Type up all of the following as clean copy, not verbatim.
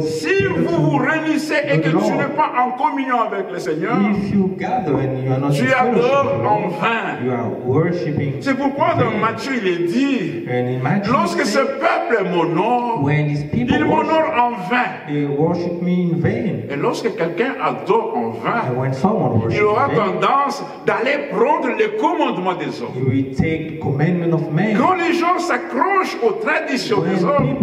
Si vous vous réunissez et que tu n'es pas en communion avec le Seigneur, tu adores en vain. C'est pourquoi dans Matthieu il est dit, lorsque ce peuple m'honore, il m'honore en vain. Et lorsque quelqu'un adore en vain, il aura tendance d'aller prendre les commandements des hommes. Quand les gens s'accrochent aux traditions des hommes,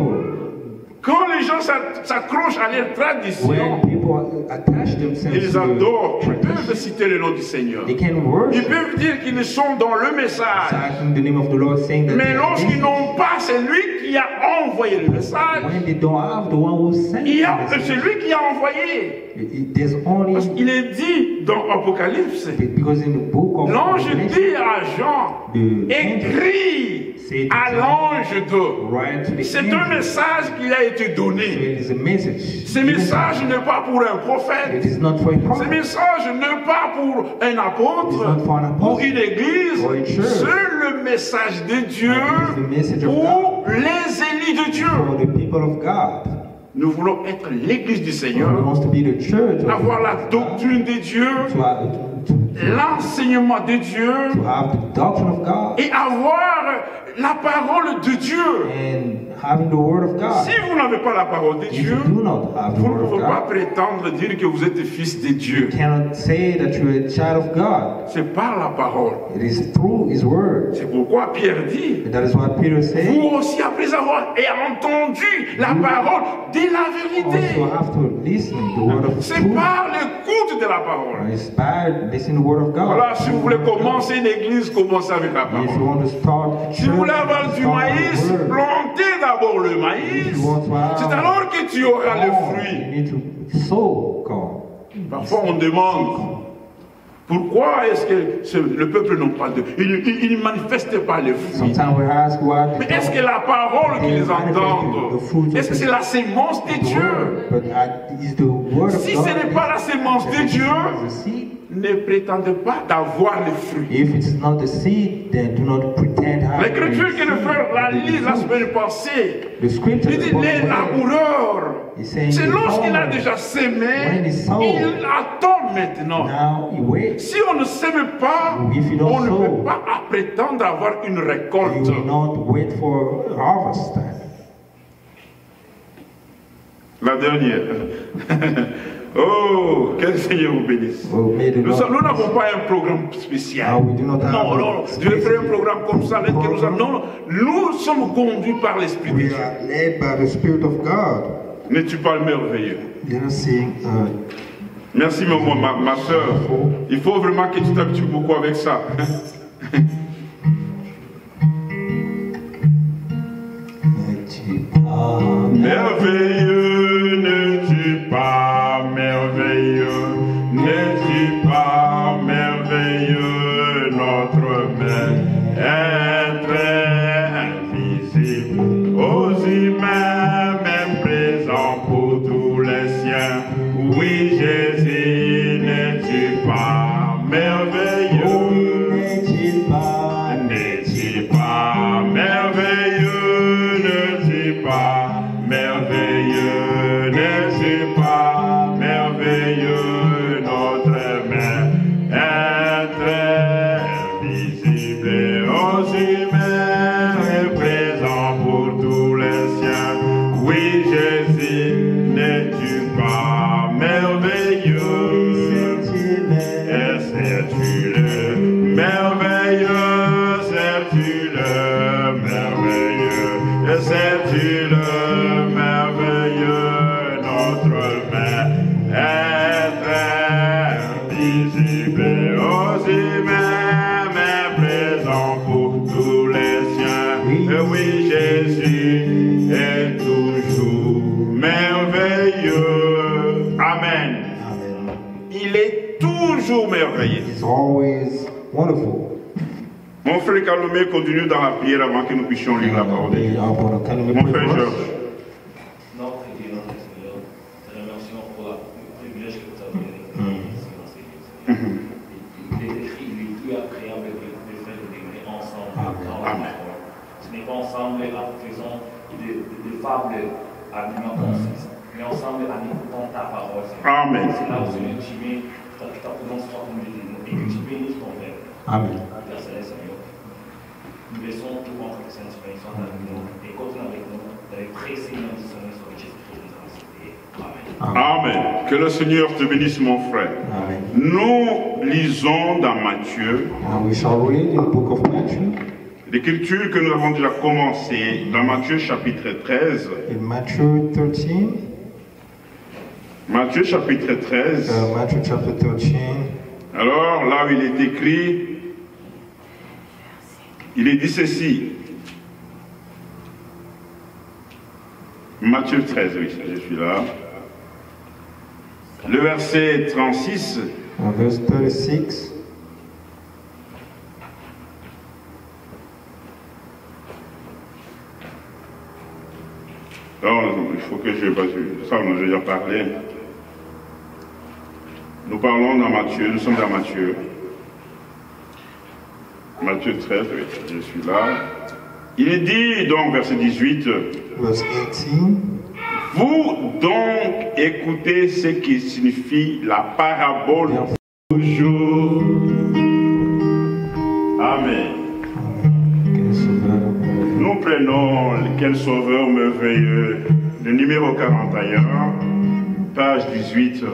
quand les gens s'accrochent à leurs traditions, ils adorent, ils peuvent citer le nom du Seigneur. Ils peuvent dire qu'ils sont dans le message. Mais lorsqu'ils n'ont pas celui qui a envoyé le message, il y a celui qui a envoyé. Parce qu'il est dit dans Apocalypse, l'ange dit à Jean, écris à l'ange d'eau. C'est un message qui a été donné. Ce message n'est pas pour un prophète. Ce message n'est pas pour un apôtre ou une église. C'est le message de Dieu pour les élus de Dieu. Nous voulons être l'église du Seigneur, avoir la doctrine de Dieu, l'enseignement de Dieu et avoir la parole de Dieu. Si vous n'avez pas la parole de Dieu, vous ne pouvez pas prétendre dire que vous êtes fils de Dieu. C'est par la parole. C'est pourquoi Pierre dit, vous aussi après avoir entendu la parole de la vérité. C'est par l'écoute de la parole. Voilà, si vous voulez commencer une église, commencez avec la parole. Si vous voulez avoir du maïs, plantez d'abord le maïs. C'est alors que tu auras le fruit. Parfois on demande, pourquoi est-ce que le peuple n'a pas de... Il ne manifeste pas les fruits. Mais est-ce que la parole qu'ils entendent, est-ce que c'est la sémence de Dieu? Si ce n'est pas la sémence de Dieu, ne prétendez pas d'avoir les fruits. L'écriture que le frère l'a lu la semaine passée, il dit les laboureurs. C'est lorsqu'il a déjà semé, il attend maintenant. Si on ne sème pas, on ne peut pas prétendre avoir une récolte. La dernière. Oh, que le Seigneur vous bénisse. Nous n'avons pas un programme spécial. Non, je vais faire un programme comme ça. Non, nous sommes conduits par l'Esprit de Dieu. N'es-tu pas merveilleux? Merci ma soeur. Il faut vraiment que tu t'habitues beaucoup avec ça. Merveilleux, n'es-tu pas merveilleux, n'es-tu pas merveilleux, notre Maître invisible, aux humains, même présent pour tous les siens. Oui, Jésus, n'es-tu pas merveilleux, n'est-il pas merveilleux, n'est-il pas merveilleux, n'est-il pas merveilleux, notre Maître invisible aux humains et présent pour tous les siens. Oui, Jésus, n'es-tu pas merveilleux? Sais-tu le merveilleux? Sais-tu le merveilleux? Sais-tu le merveilleux, notre Maître invisible aux humains, mais présent pour tous les siens. Oui, Jésus est toujours merveilleux. Amen. Il est toujours merveilleux. Mon frère Calomé continue dans la prière avant que nous puissions lire la parole de Dieu. Mon frère Georges. Notre Dieu, notre Seigneur, te remercions pour le privilège que vous avez donné Il est écrit, tu as créé avec le fait de venir ensemble dans la parole. Ce n'est pas ensemble en faisant des fables habillement consiste. Mais ensemble, en écoutant ta parole. Amen. C'est là où Seigneur, tu mets ta présence soit comme je dis, et que tu bénisses ton Père. Amen. Père Céleste, Seigneur. Nous laissons tout contre le Saint-Esprit, soit avec nous, et continue avec nous, avec pressé dans le Seigneur sur Jésus-Christ. Amen. Amen. Que le Seigneur te bénisse, mon frère. Amen. Nous lisons dans Matthieu. We shall read in the book of Matthew. L'écriture que nous avons déjà commencé dans Matthieu chapitre 13. In Matthew 13. Matthieu chapitre 13. Matthew chapter 13. Alors là où il est écrit, il est dit ceci. Matthieu 13, oui, je suis là. Le verset 36. Verse 36. Alors, il faut que je passe ça, on a déjà parlé. Nous parlons dans Matthieu, nous sommes dans Matthieu. Matthieu 13, oui, je suis là. Il est dit donc, verset 18. Verse 18. Vous donc écoutez ce qui signifie la parabole toujours. Amen. Nous prenons Quel Sauveur merveilleux, le numéro 41, page 18.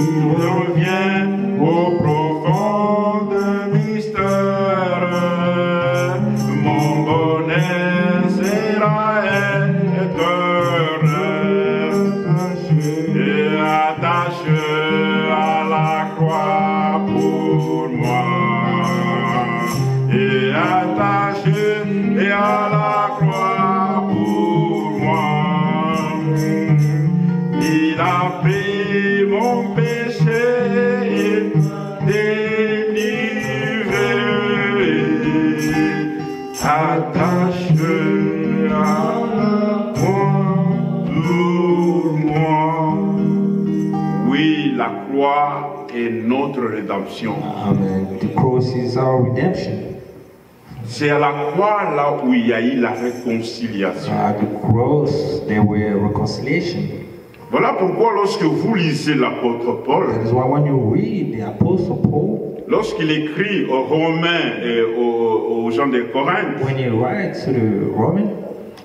Il revient au pour moi. Et attaché et à la croix pour moi. Il a pris mon péché et délivré. Attaché à la croix pour moi. Oui, la croix est notre rédemption. Amen. The cross is our redemption. C'est à la croix là où il y a eu la réconciliation. The cross, there were reconciliation. Voilà pourquoi lorsque vous lisez l'apôtre Paul, That is why when you read the Apostle Paul, lorsqu'il écrit aux Romains et aux gens de Corinthe, when he writes to the Romans,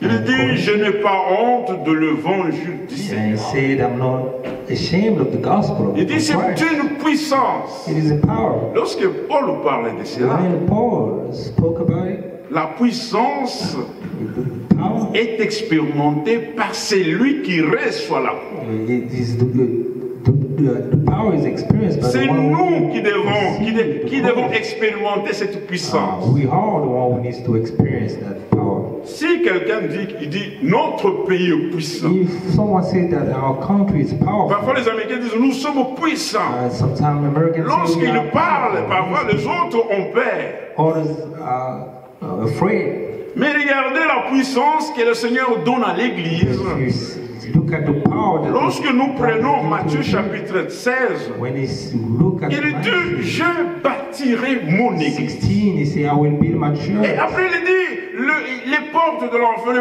il dit, je n'ai pas honte de l'évangile du and he Seigneur. said, I'm not ashamed of the gospel of Il dit, c'est Christ. une puissance. It is a power. Lorsque Paul parlait de cela, When Paul spoke about it, la puissance the power, est expérimentée par celui qui reçoit la croix. it is the power is experienced by C'est the one nous who qui devons receives. expérimenter cette puissance. We are the one who needs to experience that power. Si quelqu'un dit notre pays est puissant, If someone said that our country is powerful, parfois les Américains disent nous sommes puissants. sometimes Americans say we Lorsqu'ils are parlent, powerful. parfois les autres ont peur. Others are afraid. Mais regardez la puissance que le Seigneur donne à l'Église. If you look at the power that Lorsque nous prenons Matthieu Matthew chapitre 16, when he look at il dit Matthew je bâtirai mon Église. 16, he say, I will build my church. Et après il dit les portes de l'enfer,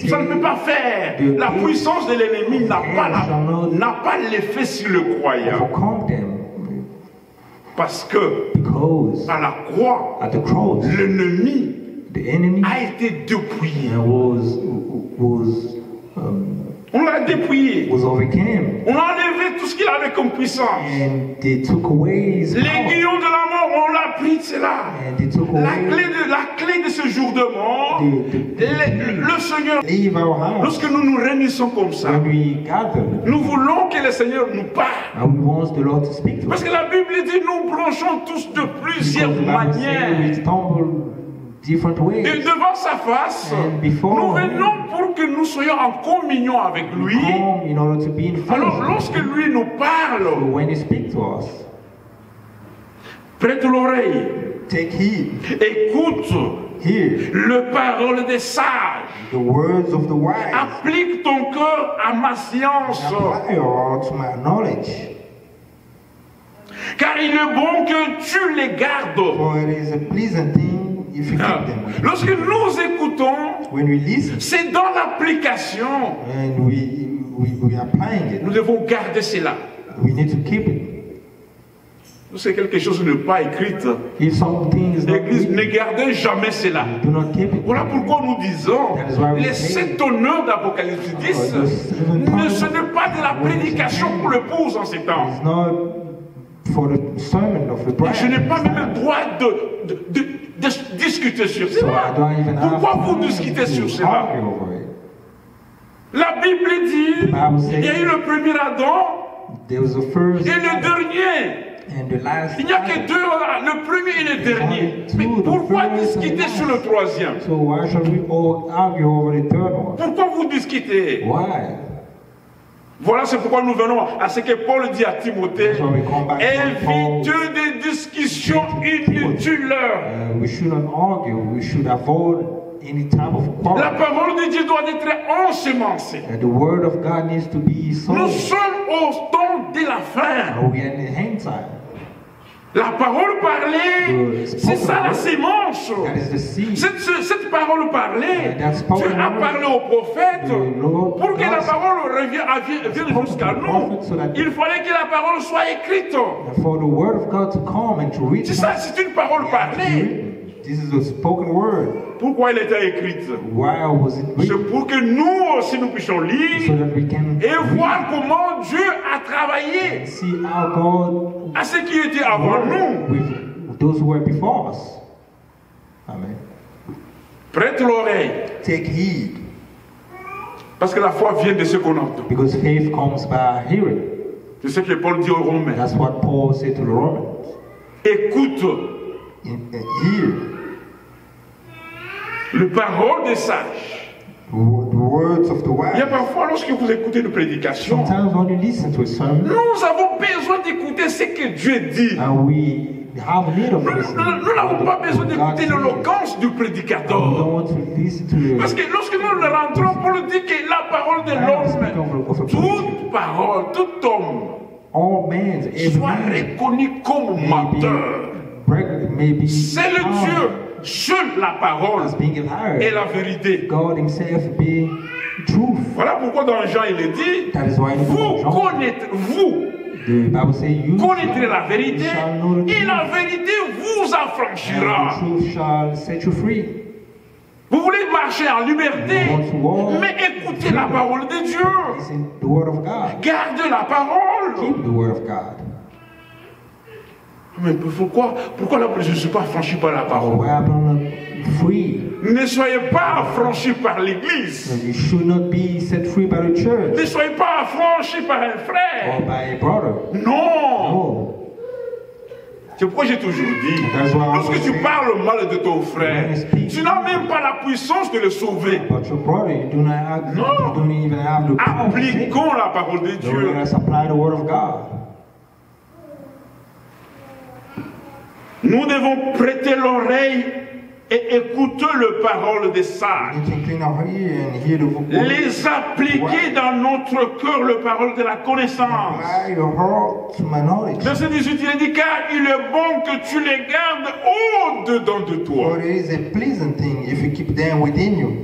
ça ne peut pas faire. La puissance de l'ennemi n'a pas l'effet sur le croyant. Overcome them. Parce que Because à la croix, at the cross, l'ennemi the enemy a été dépouillé. On l'a dépouillé. was overcame. On a enlevé tout ce qu'il avait comme puissance. And they took away his power. L'aiguillon de la mort, on l'a pris de cela. And they took La away clé de ce jour de mort, le Seigneur, leave our house. lorsque nous nous réunissons comme ça, When we gather, nous voulons que le Seigneur nous parle. and we want the Lord to speak to Parce us. que la Bible dit nous branchons tous de plusieurs Because the Bible says we manières. stumble different Et ways. devant sa face, And before nous venons pour que nous soyons en communion avec lui. Come in order to be in Alors fellowship. lorsque lui nous parle, When he speaks to us, prête l'oreille, take heed. écoute Hear le parole des sages. the words of the wise. Applique ton cœur à ma science. Apply your heart to my knowledge. Car il est bon que tu les gardes. For it is a pleasant thing if you keep them. Lorsque nous écoutons, When we listen c'est dans l'application. and we are applying it, Nous devons garder cela. we need to keep it. C'est quelque chose qui n'est pas écrit. If something is not L'Église, ne written, gardez jamais cela. do not keep it. Voilà pourquoi nous disons, les 7 honneurs d'Apocalypse 10, ce n'est pas de la prédication pour l'épouse en ces temps. It's not for the sermon of the bride. Je n'ai pas même le droit de discuter sur So I cela. don't even have Pourquoi vous time discutez sur to cela? argue over it. La Bible dit, il y a eu le premier Adam There was the first et le dernier. and the last. Il n'y a que deux, le premier et le dernier. Mais pourquoi discuter sur le troisième? So why should we all argue over the third one? Pourquoi vous discutez? Why? Voilà, c'est pourquoi nous venons à ce que Paul dit à Timothée. So we come back to Paul. Évite des discussions inutiles. We shouldn't argue. We should avoid any type of La quarrel. parole de Dieu doit être ensemencée. And the word of God needs to be Nous sown. sommes au temps de la fin. We are in the hand time. La parole parlée, c'est ça la sémence. That is the seed. Cette parole parlée, That's spoken Dieu a word. parlé au prophète The Lord pour que la God parole vienne jusqu'à nous. Il fallait que la parole soit écrite. And for the word of God to come and to reach C'est ça, us, c'est une parole it has to be parlée. written. This is a spoken word. Pourquoi elle était écrite? Why was it C'est written? pour que nous aussi nous puissions So lire that we can et voir read comment Dieu a travaillé and see how God à ce qui était avant nous. worked with those who were before us. Amen. Prête l'oreille, Take heed, parce que la foi vient de ce qu'on entend. because faith comes by hearing. C'est ce que Paul dit aux Romains. That's what Paul said to the Romans. écoute hear les paroles des sages. the words of the Il y a wise. parfois, lorsque vous écoutez une prédication, Sometimes when you listen to a sermon, nous avons besoin d'écouter ce que Dieu dit. and we have need of listening. Nous n'avons pas besoin d'écouter l'éloquence du We don't prédicateur. want to listen to Parce que lorsque nous rentrons, Paul dit que la parole de l'homme, toute parole, tout homme, all men, every soit man reconnu comme menteur. may be C'est le Dieu, seul la parole as being et liar. la vérité. God himself be truth. Voilà pourquoi dans Jean il est dit, That is why vous connaîtrez, vous the Bible says you connaîtrez la vérité shall know the et la truth, vérité vous and affranchira. the truth shall set you free. Vous voulez marcher en liberté, You want to walk mais écoutez la parole de Dieu. Listen the word of God. Gardez la parole. Keep the word of God. Mais pourquoi là, je ne suis pas affranchi par la parole? Why am I not free? Ne soyez pas affranchis par l'église. You should not be set free by the church Ne soyez pas affranchis par un or frère. by a brother. Non. No. C'est pourquoi j'ai toujours dit, That's why I lorsque always tu say, parles mal de ton frère, when you speak, tu n'as même pas la puissance de le sauver. But your brother, you do not have, No. you don't even have the power to save. Appliquons la parole de You Dieu. must apply the word of God. Nous devons prêter l'oreille et écouter les paroles des sages. You can clean our ear and hear the word. Les appliquer dans notre cœur, les paroles de la connaissance. Apply your heart to my knowledge. Verset 18, il est dit, car il est bon que tu les gardes au-dedans de toi. For it is a pleasant thing if you keep them within you.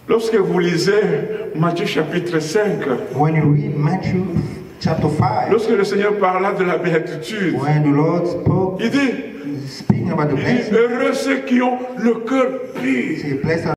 Lorsque vous lisez Matthieu chapitre 5, When you read Matthew chapter 5, lorsque le Seigneur parla de la béatitude, when the Lord spoke, il dit, speaking about the blessing, heureux ceux qui ont le cœur pur. say, blessed